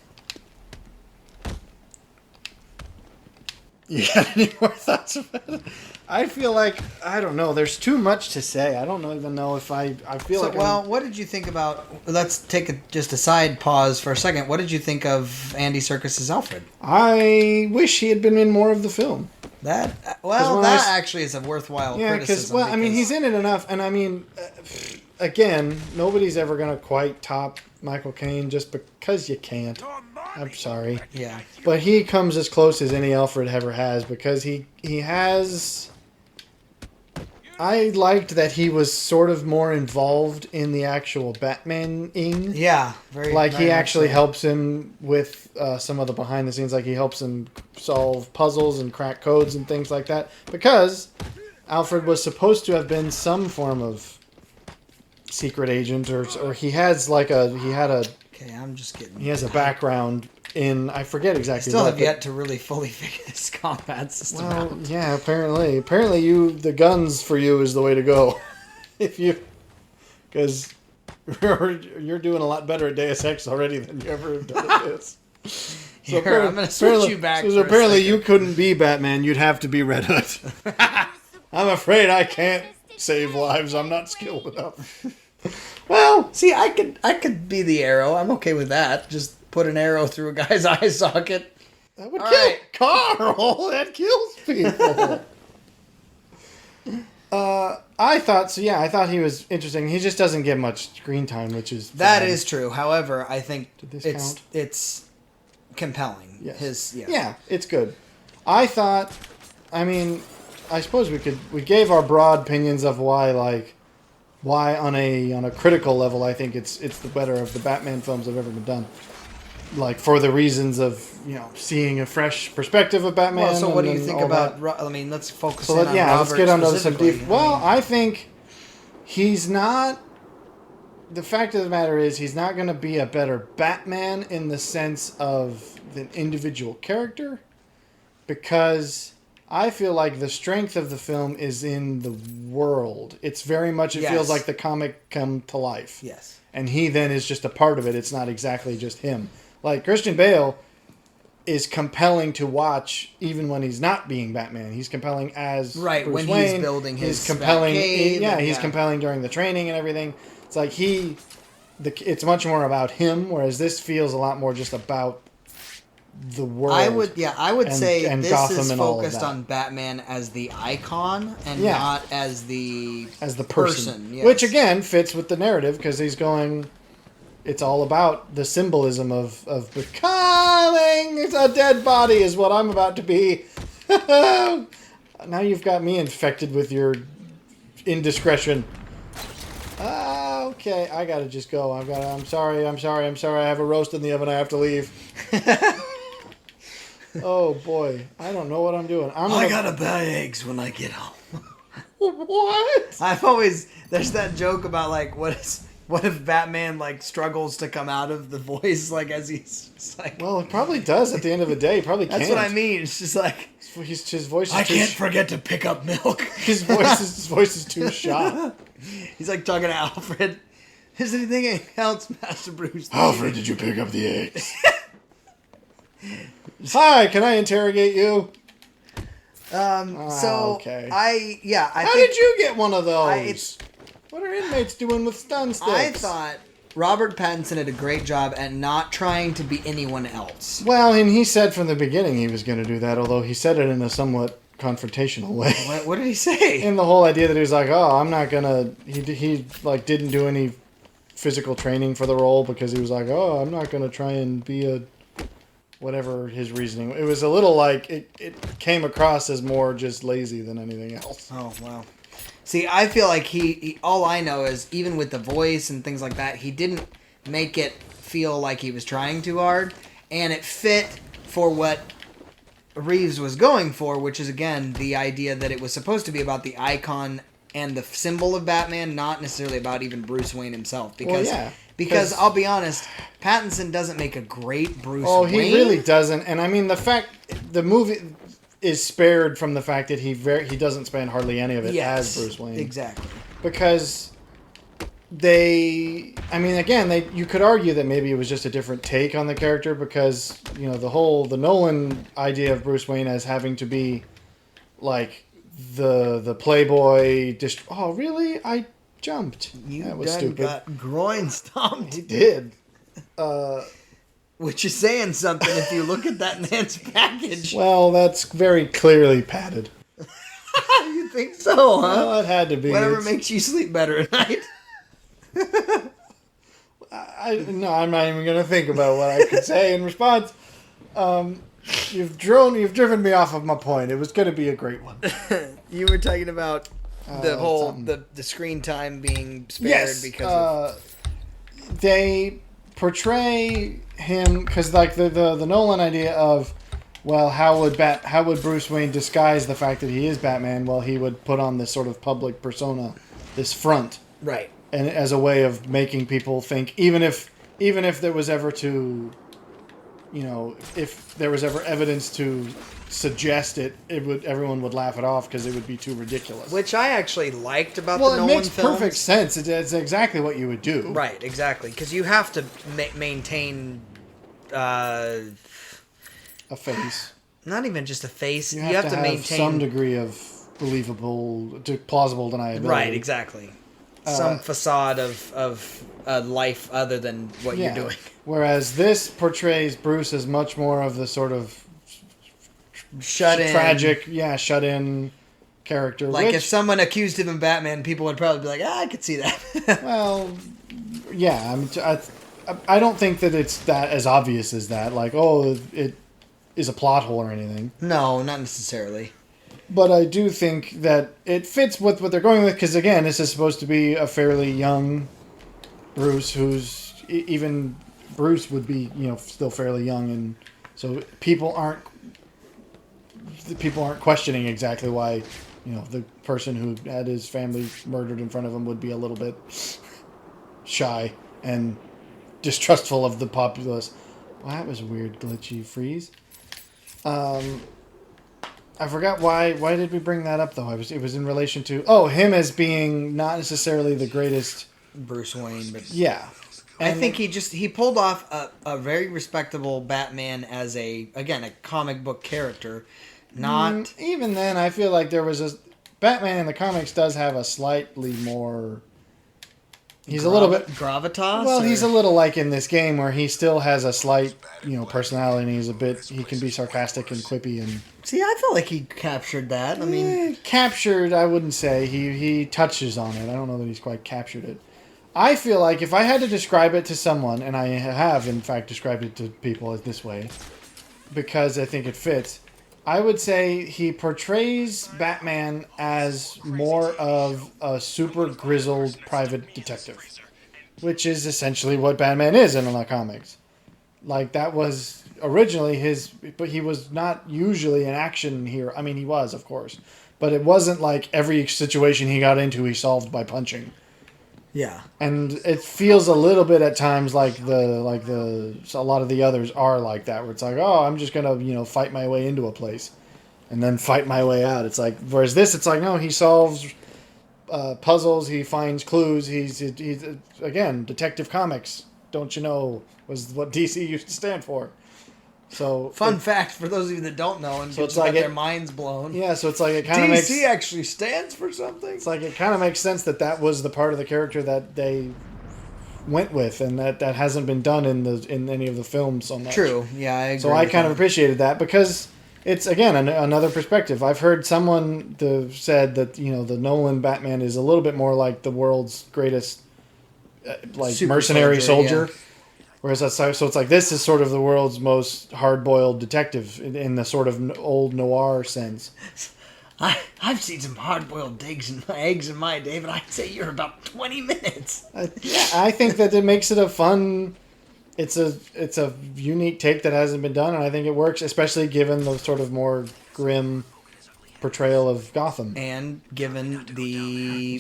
You got any more thoughts about it? I feel like, I don't know, there's too much to say. I don't even know if I feel like... What did you think about... Let's take just a side pause for a second. What did you think of Andy Serkis's Alfred? I wish he had been in more of the film. That actually is a worthwhile criticism. I mean, he's in it enough, and I mean, again, nobody's ever going to quite top Michael Caine just because you can't. I'm sorry. Yeah. But he comes as close as any Alfred ever has because he has... I liked that he was sort of more involved in the actual Batman-ing. Yeah. Very he actually helps him with some of the behind the scenes. Like he helps him solve puzzles and crack codes and things like that. Because Alfred was supposed to have been some form of secret agent or he has Okay, I'm just getting... He has a background in... I forget exactly I still have yet to really fully figure this combat system out. Well, yeah, apparently. Apparently the guns for you is the way to go. Because you're doing a lot better at Deus Ex already than you ever have done at this. So Here, I'm going to switch you back So apparently you couldn't be Batman. You'd have to be Red Hood. I'm afraid I can't save lives. I'm not skilled enough. Well, see, I could be the Arrow. I'm okay with that. Just put an arrow through a guy's eye socket. That would kill Carl. That kills people. I thought so. Yeah, I thought he was interesting. He just doesn't get much screen time, which is that is true. However, I think count? It's compelling. Yes. Yeah, it's good. I thought. I mean, I suppose we gave our broad opinions of why on a critical level I think it's the better of the Batman films that have ever been done. Like for the reasons of seeing a fresh perspective of Batman. Well, so what do you think about? I mean, let's focus on Robert. Let's get onto some deep. Well, I think he's not. The fact of the matter is, he's not going to be a better Batman in the sense of the individual character, because I feel like the strength of the film is in the world. It's very much. It feels like the comic come to life. Yes. And he then is just a part of it. It's not exactly just him. Like, Christian Bale is compelling to watch even when he's not being Batman. He's compelling as Bruce when Wayne. He's building his compelling. Batcave, He's compelling during the training and everything. It's like it's much more about him, whereas this feels a lot more just about the world. I would say this Gotham is and focused on Batman as the icon and not as the person. Yes. Which again fits with the narrative because he's going. It's all about the symbolism of becoming a dead body is what I'm about to be. Now you've got me infected with your indiscretion. Okay, I gotta just go. I'm sorry. I have a roast in the oven. I have to leave. Oh boy, I don't know what I'm doing. I gotta buy eggs when I get home. What? There's that joke about what if Batman struggles to come out of the voice as he's like. Well, it probably does at the end of the day. He probably can't. That's what I mean. It's just his voice. I can't forget to pick up milk. His voice is too shot. He's talking to Alfred. Is anything else, Master Bruce? Alfred, did you pick up the eggs? Hi, can I interrogate you? Okay. How did you get one of those? What are inmates doing with stun sticks? I thought Robert Pattinson did a great job at not trying to be anyone else. Well, and he said from the beginning he was going to do that, although he said it in a somewhat confrontational way. What did he say? In the whole idea that he was like, oh, I'm not going to... He didn't do any physical training for the role because he was like, oh, I'm not going to try and be a... Whatever his reasoning. It was a little it came across as more just lazy than anything else. Oh, wow. See, I feel like he all I know is even with the voice and things like that, he didn't make it feel like he was trying too hard, and it fit for what Reeves was going for, which is again the idea that it was supposed to be about the icon and the symbol of Batman, not necessarily about even Bruce Wayne himself. Because I'll be honest, Pattinson doesn't make a great Bruce Wayne. Oh, he really doesn't. And I mean, the movie is spared from the fact that he doesn't spend hardly any of it as Bruce Wayne. Exactly. Because you could argue that maybe it was just a different take on the character because, the Nolan idea of Bruce Wayne as having to be like the playboy. Oh, really? I jumped. That was stupid. Got groin stomped. He did. Which is saying something if you look at that man's package. Well, that's very clearly padded. You think so, huh? Well, it had to be. Whatever makes you sleep better at night. I'm not even going to think about what I could say in response. You've driven me off of my point. It was going to be a great one. You were talking about the whole the screen time being spared because they portray him because like the Nolan idea of, well, how would Bruce Wayne disguise the fact that he is Batman? Well, he would put on this sort of public persona, this front, right, and as a way of making people think, even if there was ever to, if there was ever evidence to suggest everyone would laugh it off because it would be too ridiculous. Which I actually liked about the Nolan films. Well, it makes perfect sense. It's exactly what you would do. Right, exactly, because you have to maintain a face. Not even just a face. You have to maintain some degree of believable, plausible deniability. Right, exactly. Some facade of life other than what you're doing. Whereas this portrays Bruce as much more of the sort of tragic, shut-in character. Like if someone accused him of Batman, people would probably be like, I could see that. Well, yeah. I don't think that it's that as obvious as that. Like, it is a plot hole or anything. No, not necessarily. But I do think that it fits with what they're going with, because again, this is supposed to be a fairly young Bruce, who's even Bruce would be, still fairly young, and so people aren't questioning exactly why, the person who had his family murdered in front of him would be a little bit shy and distrustful of the populace. Well, that was a weird, glitchy freeze. I forgot why did we bring that up though? It was in relation to him as being not necessarily the greatest Bruce Wayne, but yeah. And I think he pulled off a very respectable Batman as a comic book character. Not even then, I feel like there was Batman in the comics does have a slightly more. He's a little bit gravitas. Well, he's a little like in this game where he still has a slight, personality. And he can be sarcastic and quippy and. See, I feel like he captured that. I mean, captured. I wouldn't say he touches on it. I don't know that he's quite captured it. I feel like if I had to describe it to someone, and I have in fact described it to people as this way, because I think it fits. I would say he portrays Batman as more of a super grizzled private detective, which is essentially what Batman is in the comics. Like, that was originally but he was not usually an action hero. I mean, he was, of course, but it wasn't like every situation he got into he solved by punching. Yeah. And it feels a little bit at times like a lot of the others are like that, where it's like, I'm just going to, fight my way into a place and then fight my way out. It's like, whereas this, it's like, no, he solves puzzles, he finds clues, he's again, Detective Comics, don't you know, was what DC used to stand for. So fun fact for those of you that don't know and just got their minds blown. Yeah, so it's like it kind of makes DC actually stands for something. It's like it kind of makes sense that was the part of the character that they went with, and that hasn't been done in any of the films so much. True. Yeah, I agree. So I kind of appreciated that because it's again another perspective. I've heard someone said that the Nolan Batman is a little bit more like the world's greatest super mercenary soldier. Yeah. Whereas so it's like this is sort of the world's most hard-boiled detective in the sort of old noir sense. I've seen some hard-boiled eggs in my day, but I'd say you're about 20 minutes. I think that it makes it a fun. It's a unique take that hasn't been done, and I think it works, especially given the sort of more grim portrayal of Gotham, and given the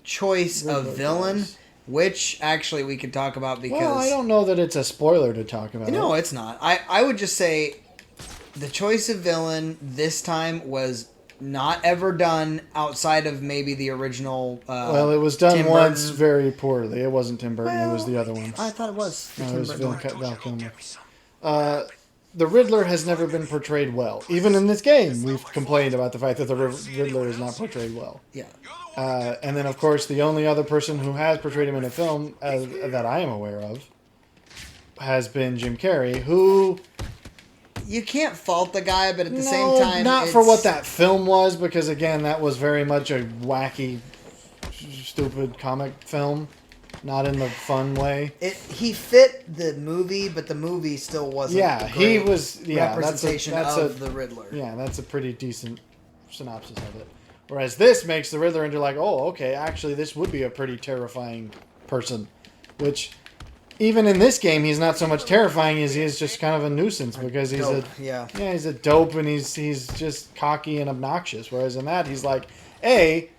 choice of villain. Which, actually, we could talk about because... Well, I don't know that it's a spoiler to talk about. No, it's not. I would just say the choice of villain this time was not ever done outside of maybe the original. Well, it was done Tim once Burton. very poorly. It wasn't Tim Burton. It was the other one. I thought it was. No, Tim it was Burton. Val Kilmer. The Riddler has never been portrayed well. Even in this game, we've complained about the fact that the Riddler is not portrayed well. Yeah. And then, of course, the only other person who has portrayed him in a film that I am aware of has been Jim Carrey, who... You can't fault the guy, but at the same time... not for what that film was, because, again, that was very much a wacky, stupid comic film. Not in the fun way. He fit the movie, but the movie still wasn't. Yeah, he was. Yeah, representation of the Riddler. Yeah, that's a pretty decent synopsis of it. Whereas this makes the Riddler into like, oh, okay, actually, this would be a pretty terrifying person. Which, even in this game, he's not so much terrifying as he is just kind of a nuisance because he's he's a dope and he's just cocky and obnoxious. Whereas in that, he's like, They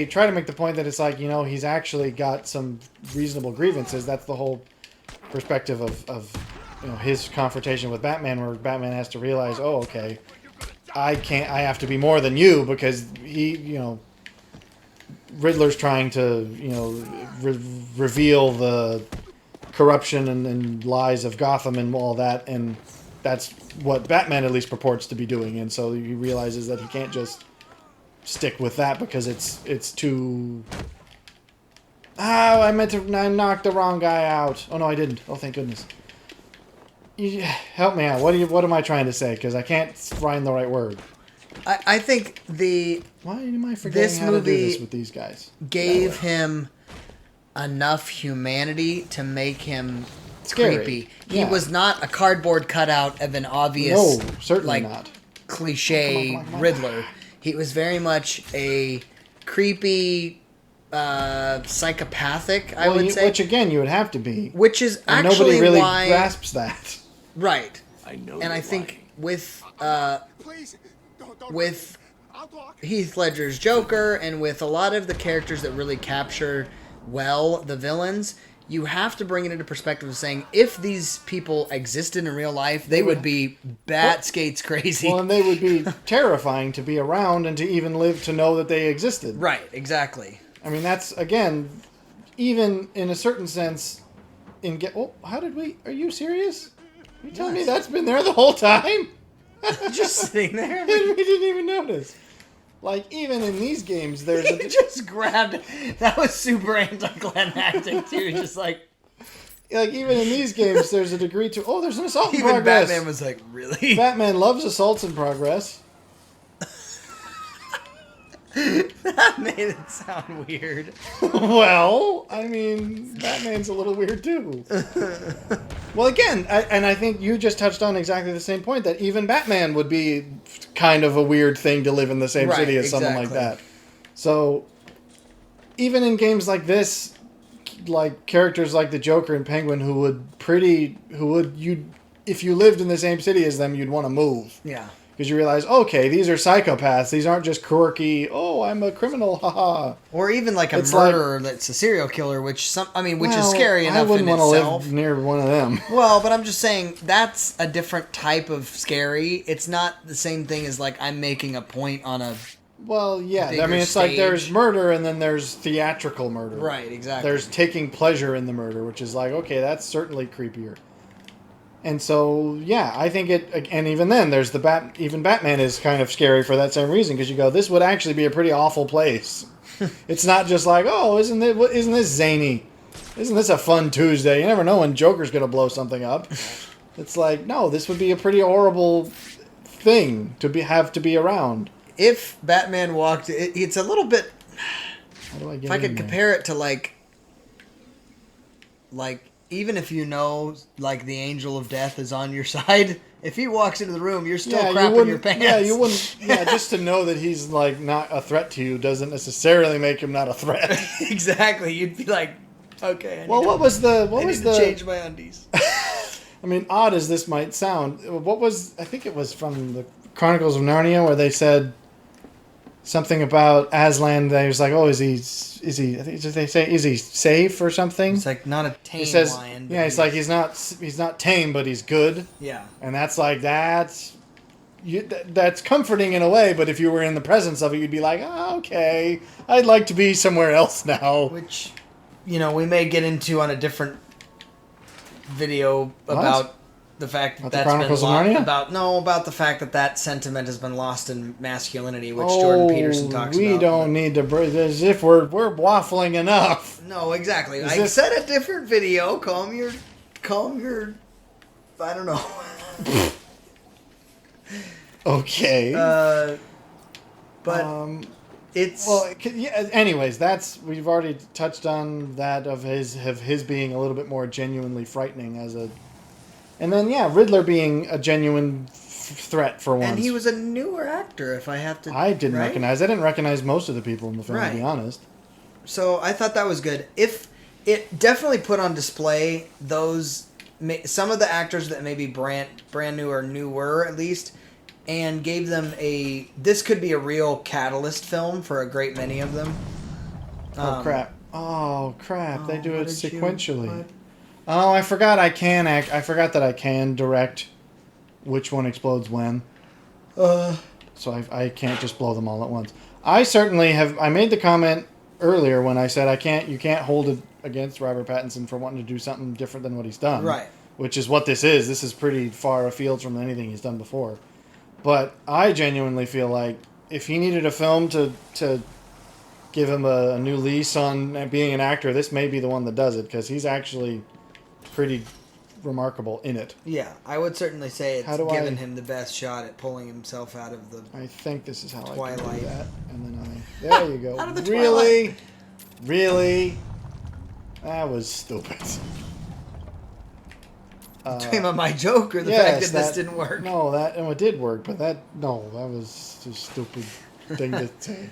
try to make the point that it's like, he's actually got some reasonable grievances. That's the whole perspective of his confrontation with Batman, where Batman has to realize, oh, okay, I have to be more than you because Riddler's trying to, reveal the corruption and lies of Gotham and all that, and that's what Batman at least purports to be doing. And so he realizes that he can't just stick with that because it's too... I knocked the wrong guy out. Oh, no, I didn't. Oh, thank goodness. Help me out. What am I trying to say? Because I can't find the right word. I think why am I forgetting how to do this with these guys? Gave him enough humanity to make him scary. Creepy. Yeah. He was not a cardboard cutout of an obvious, certainly not, cliche Riddler. He was very much a creepy, psychopathic, I would say. Which, again, you would have to be. Which is and actually nobody really why... grasps that. Right. I know. And I think with Heath Ledger's Joker and with a lot of the characters that really capture well the villains, you have to bring it into perspective of saying if these people existed in real life, they would be bat skates crazy. Well, and they would be terrifying to be around and to even live to know that they existed. Right, exactly. I mean, that's, again, even in a certain sense, are you serious? Are you telling me that's been there the whole time? Just sitting there? We didn't even notice. Like, even in these games, there's he just grabbed... That was super anticlimactic, too. Just like, even in these games, there's a degree to... Oh, there's an assault in even progress. Batman was like, really? Batman loves assaults in progress. That made it sound weird. Well, I mean, Batman's a little weird, too. Well, again, I think you just touched on exactly the same point, that even Batman would be kind of a weird thing to live in the same city as someone like that. So, even in games like this, like characters like the Joker and Penguin if you lived in the same city as them, you'd want to move. Yeah. Because you realize, okay, these are psychopaths. These aren't just quirky, oh, I'm a criminal, haha. Or even like a murderer that's a serial killer, which is scary enough in itself. I wouldn't want to live near one of them. Well, but I'm just saying, that's a different type of scary. It's not the same thing as, like, I'm making a point on a... Well, yeah. I mean, it's stage. like there's murder and then there's theatrical murder. Right, exactly. There's taking pleasure in the murder, which is like, okay, that's certainly creepier. And so, yeah, I think and even then, there's even Batman is kind of scary for that same reason, because you go, this would actually be a pretty awful place. It's not just like, oh, isn't this zany? Isn't this a fun Tuesday? You never know when Joker's going to blow something up. It's like, no, this would be a pretty horrible thing to have to be around. If Batman walked, it's a little bit... How do I get if I could compare it to, like, even if you know, like, the angel of death is on your side, if he walks into the room, you're still crapping your pants. Yeah, you wouldn't. Yeah, just to know that he's, like, not a threat to you doesn't necessarily make him not a threat. Exactly. You'd be like, okay. I need to change my undies. I mean, odd as this might sound, I think it was from the Chronicles of Narnia where they said something about Aslan. They was like, oh, is he? I think they say, is he safe or something? It's like not a tame lion. Yeah, it's like he's not tame, but he's good. Yeah, and that's like that's that's comforting in a way, but if you were in the presence of it, you'd be like, oh, okay, I'd like to be somewhere else now. Which, we may get into on a different video about the fact that that's been lost. About the fact that sentiment has been lost in masculinity, which Jordan Peterson talks about. We don't need to, as if we're waffling enough. No, exactly. I said a different video. Calm your, I don't know. Okay. But it's anyways, we've already touched on that of his being a little bit more genuinely frightening and then Riddler being a genuine threat for once. And he was a newer actor, if I have to. I didn't recognize most of the people in the film, to be honest. So I thought that was good. If it definitely put on display some of the actors that may be brand new or newer at least, and gave them this could be a real catalyst film for a great many of them. Oh crap! They do it sequentially. Oh, I forgot I forgot that I can direct which one explodes when. So I can't just blow them all at once. I certainly have. I made the comment earlier when I said you can't hold it against Robert Pattinson for wanting to do something different than what he's done. Right. Which is what this is. This is pretty far afield from anything he's done before. But I genuinely feel like if he needed a film to give him a new lease on being an actor, this may be the one that does it, because he's actually pretty remarkable in it. Yeah, I would certainly say it's given him the best shot at pulling himself out of the I think this is how Twilight. I can do that. And then there you go. Out of the Really? Twilight. Really? That was stupid. Talking about my joke or the fact that this didn't work? No, it did work, but that was just a stupid thing to say.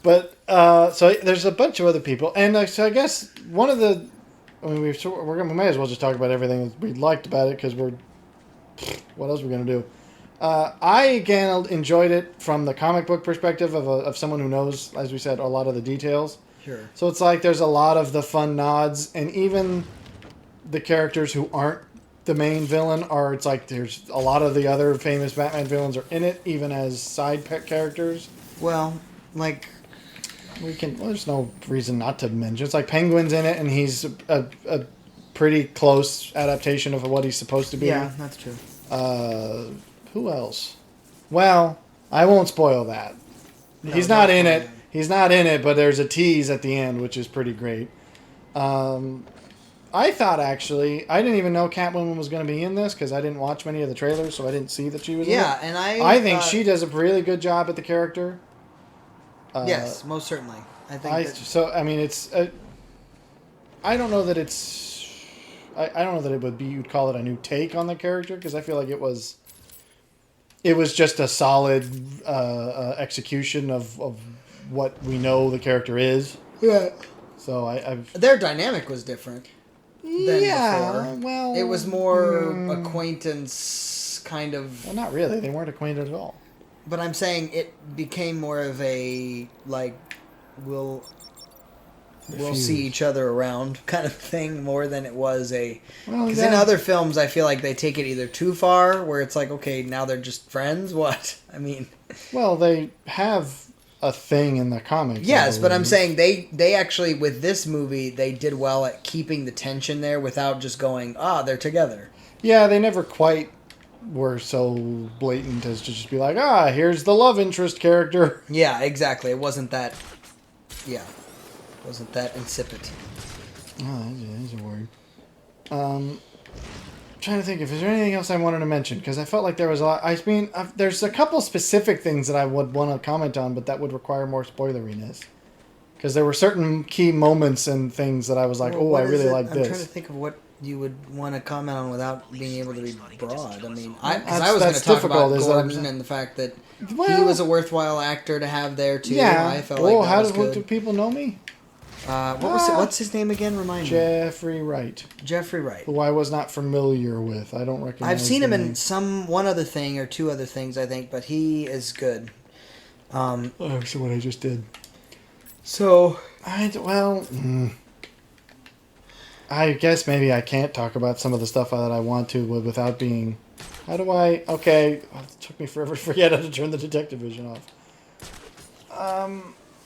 So there's a bunch of other people, and so I guess one of the, we may as well just talk about everything that we liked about it, because what else are we gonna do? I again enjoyed it from the comic book perspective of someone who knows, as we said, a lot of the details. Sure. So it's like there's a lot of the fun nods, and even the characters who aren't the main villain it's like there's a lot of the other famous Batman villains are in it, even as side characters. Well, like there's no reason not to mention. It's like Penguin's in it, and he's a pretty close adaptation of what he's supposed to be. Yeah, that's true. Who else? Well, I won't spoil that. No, he's not in it. He's not in it, but there's a tease at the end, which is pretty great. I thought, actually, I didn't even know Catwoman was going to be in this, because I didn't watch many of the trailers, so I didn't see that she was in it. Yeah, and I think she does a really good job at the character. Yes, most certainly. I it's... I don't know that it's... I don't know that it would be... You'd call it a new take on the character, because I feel like it was just a solid execution of what we know the character is. Yeah. So their dynamic was different than before. Well, it was more acquaintance kind of. Well, not really. They weren't acquainted at all. But I'm saying it became more of a we'll see each other around kind of thing more than it was because in other films I feel like they take it either too far where it's like, okay, now they're just friends. What? I mean. Well, they have a thing in the comics. Yes, but I'm saying they actually, with this movie, they did well at keeping the tension there without just going, they're together. Yeah, they never quite were so blatant as to just be like, here's the love interest character. Yeah, exactly. It wasn't that, wasn't that insipid. Oh, that's a word. Trying to think if there's anything else I wanted to mention, because I felt like there was a lot. I mean, there's a couple specific things that I would want to comment on, but that would require more spoileriness. Because there were certain key moments and things that I was like, I really like this. I'm trying to think of what you would want to comment on without being able to be broad. I mean, I was going to talk about Gordon and the fact that he was a worthwhile actor to have there too. Yeah. I felt like that was good. Do people know me? What's his name again? Remind me. Jeffrey Wright. Jeffrey Wright. Who I was not familiar with. I don't recognize. I've seen him in one other thing or two other things, I think, but he is good. So what I just did. So I guess maybe I can't talk about some of the stuff that I want to without being How do I... Okay. Oh, it took me forever to forget how to turn the detective vision off.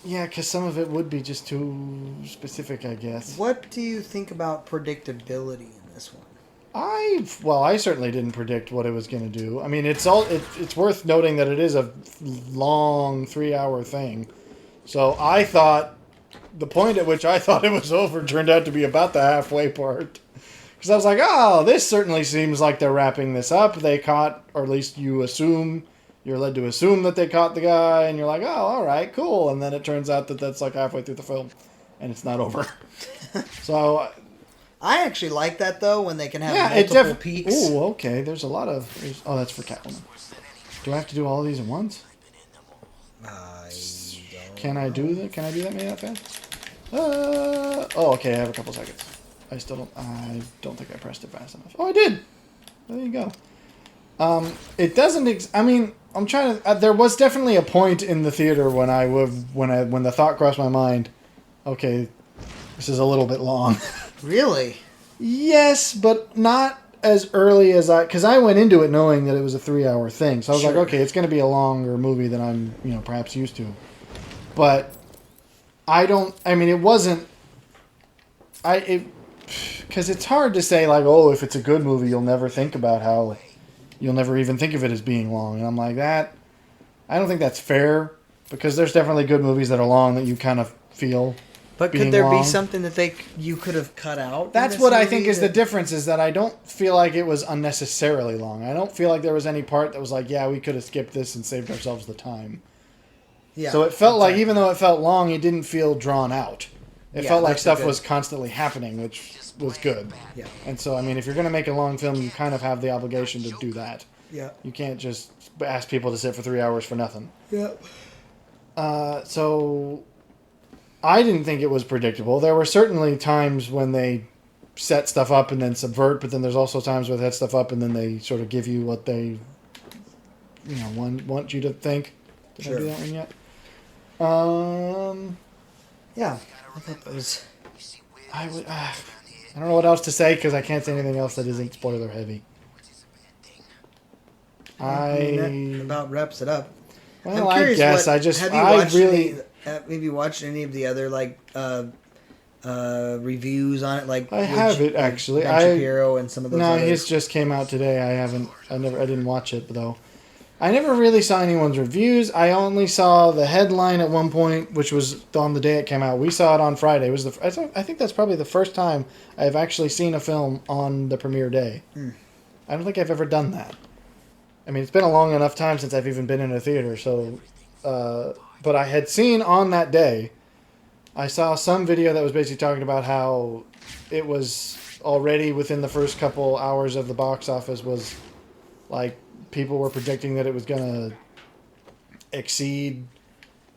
Yeah, because some of it would be just too specific, I guess. What do you think about predictability in this one? I certainly didn't predict what it was going to do. I mean, it's worth noting that it is a long 3-hour thing. So I thought the point at which I thought it was over turned out to be about the halfway part. Because I was like, oh, this certainly seems like they're wrapping this up. They caught, or at least you're led to assume that they caught the guy, and you're like, oh, all right, cool. And then it turns out that that's like halfway through the film, and it's not over. So I actually like that, though, when they can have multiple peaks. Oh, okay. There's a lot of... Oh, that's for Catwoman. Do I have to do all of these at once? Can I do that? Can I do that maybe that fast? Oh, okay. I have a couple seconds. I don't think I pressed it fast enough. Oh, I did. There you go. It doesn't... I mean, I'm trying to... there was definitely a point in the theater when when the thought crossed my mind, okay, this is a little bit long. Really? Yes, but not as early as because I went into it knowing that it was a 3-hour thing. So I was like, okay, it's going to be a longer movie than I'm, perhaps used to. But it wasn't, because it's hard to say like, oh, if it's a good movie, you'll never even think of it as being long. And I'm like, that, I don't think that's fair, because there's definitely good movies that are long that you kind of feel. But could there be something that you could have cut out? That's what I think is the difference, is that I don't feel like it was unnecessarily long. I don't feel like there was any part that was like, yeah, we could have skipped this and saved ourselves the time. Yeah. So it felt like, even though it felt long, it didn't feel drawn out. It felt like stuff was constantly happening, which was good. Yeah. And so, I mean, if you're going to make a long film, you kind of have the obligation to do that. Yeah. You can't just ask people to sit for 3 hours for nothing. Yeah. So I didn't think it was predictable. There were certainly times when they set stuff up and then subvert, but then there's also times where they set stuff up and then they sort of give you what they, want you to think. Did I do that one yet? Yeah. I thought that was... I don't know what else to say, because I can't say anything else that isn't spoiler heavy. That about wraps it up. Well, I guess have you watched any of the other reviews on it? Like, I have it actually. Ben Shapiro and some of those. No, others? his just came out today. I didn't watch it though. I never really saw anyone's reviews. I only saw the headline at one point, which was on the day it came out. We saw it on Friday. It was I think that's probably the first time I've actually seen a film on the premiere day. I don't think I've ever done that. I mean, it's been a long enough time since I've even been in a theater, so... but I had seen on that day, I saw some video that was basically talking about how it was already within the first couple hours of the box office was, like, people were predicting that it was going to exceed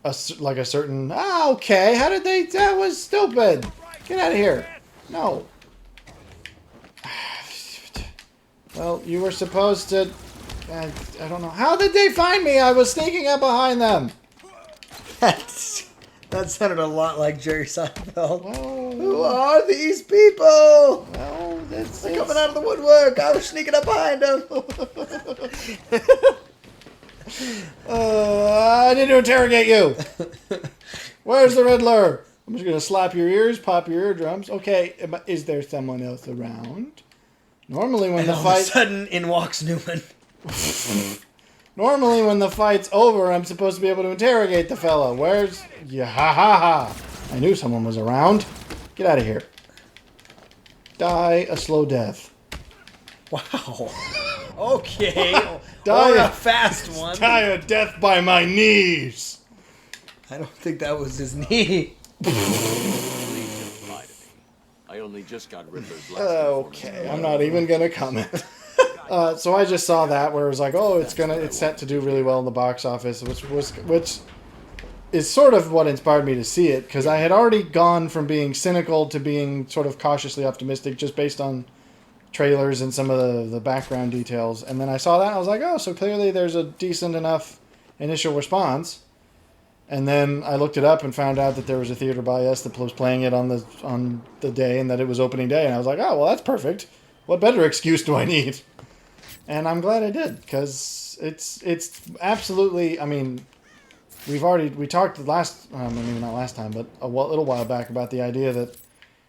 a certain... okay, how did they... That was stupid. Get out of here. No. Well, you were supposed to... I don't know. How did they find me? I was sneaking up behind them. That sounded a lot like Jerry Seinfeld. Well, who are these people? Well, they're coming out of the woodwork. I was sneaking up behind them. I need to interrogate you. Where's the Riddler? I'm just going to slap your ears, pop your eardrums. Okay, is there someone else around? Normally when all of a sudden, in walks Newman. Normally when the fight's over, I'm supposed to be able to interrogate the fella. Where's... Yeah, ha ha ha. I knew someone was around. Get out of here. Die a slow death. Wow. Okay. Or a fast one. Die a death by my knees. I don't think that was his knee. I only just got Riddler's last okay, I'm not even going to comment. So I just saw that where it was like, oh, it's set to do really well in the box office, which is sort of what inspired me to see it, because I had already gone from being cynical to being sort of cautiously optimistic just based on trailers and some of the background details. And then I saw that and I was like, oh, so clearly there's a decent enough initial response. And then I looked it up and found out that there was a theater by us that was playing it on the day, and that it was opening day. And I was like, oh, well, that's perfect. What better excuse do I need? And I'm glad I did, because it's absolutely, I mean, we talked maybe not last time, but a little while back about the idea that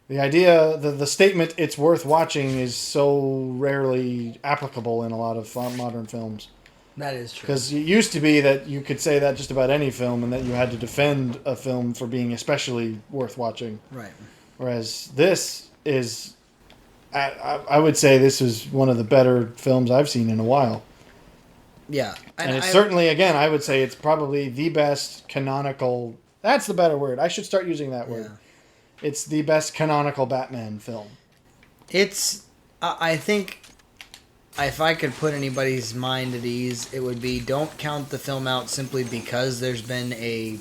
the statement "it's worth watching" is so rarely applicable in a lot of modern films. That is true. Because it used to be that you could say that just about any film, and that you had to defend a film for being especially worth watching. Right. Whereas this is, I would say this is one of the better films I've seen in a while. Yeah. And it's certainly, again, I would say it's probably the best canonical... That's the better word. I should start using that word. Yeah. It's the best canonical Batman film. It's... I think if I could put anybody's mind at ease, it would be don't count the film out simply because there's been I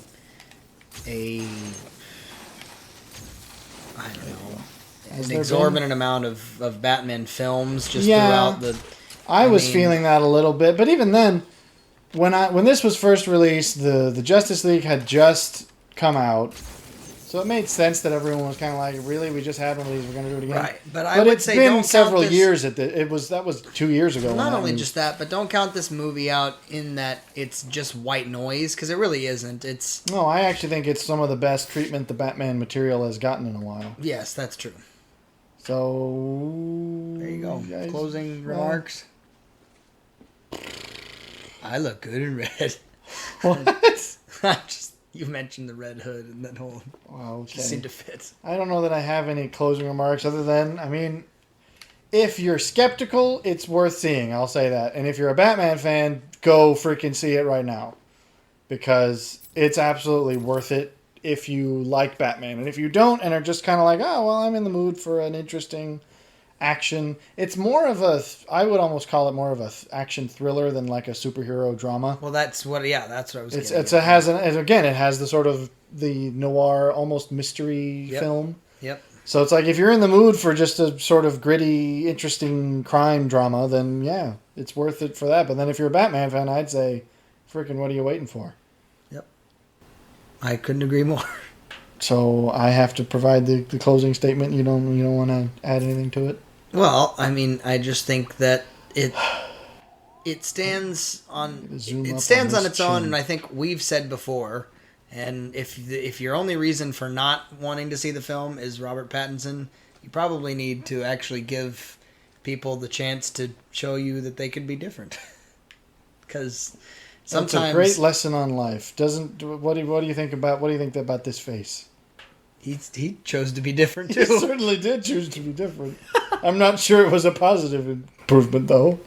don't know, an exorbitant amount of Batman films just throughout the... I was feeling that a little bit, but even then, when this was first released, the Justice League had just come out, so it made sense that everyone was kind of like, "Really, we just had one of these, we're going to do it again." Right, but I would say don't it's been several count years. That was 2 years ago. Not only just that, but don't count this movie out in that it's just white noise, because it really isn't. It's no, I actually think it's some of the best treatment the Batman material has gotten in a while. Yes, that's true. So there you go. Guys, closing remarks. I look good in red. What? You mentioned the red hood and that whole... Wow, okay. Just seemed to fit. I don't know that I have any closing remarks other than, I mean, if you're skeptical, it's worth seeing. I'll say that. And if you're a Batman fan, go freaking see it right now. Because it's absolutely worth it if you like Batman. And if you don't and are just kind of like, oh, well, I'm in the mood for an interesting action. It's more of I would almost call it more of a action thriller than like a superhero drama. Well, that's what I was getting it has the sort of the noir, almost mystery film. Yep. So it's like if you're in the mood for just a sort of gritty, interesting crime drama, then yeah, it's worth it for that. But then if you're a Batman fan, I'd say, freaking, what are you waiting for? Yep. I couldn't agree more. So I have to provide the closing statement. You don't want to add anything to it? Well, I mean, I just think that it stands on its own, and I think we've said before. And if your only reason for not wanting to see the film is Robert Pattinson, you probably need to actually give people the chance to show you that they could be different. Because sometimes that's a great lesson on life. What do you think about this face? He chose to be different too. He certainly did choose to be different. I'm not sure it was a positive improvement though.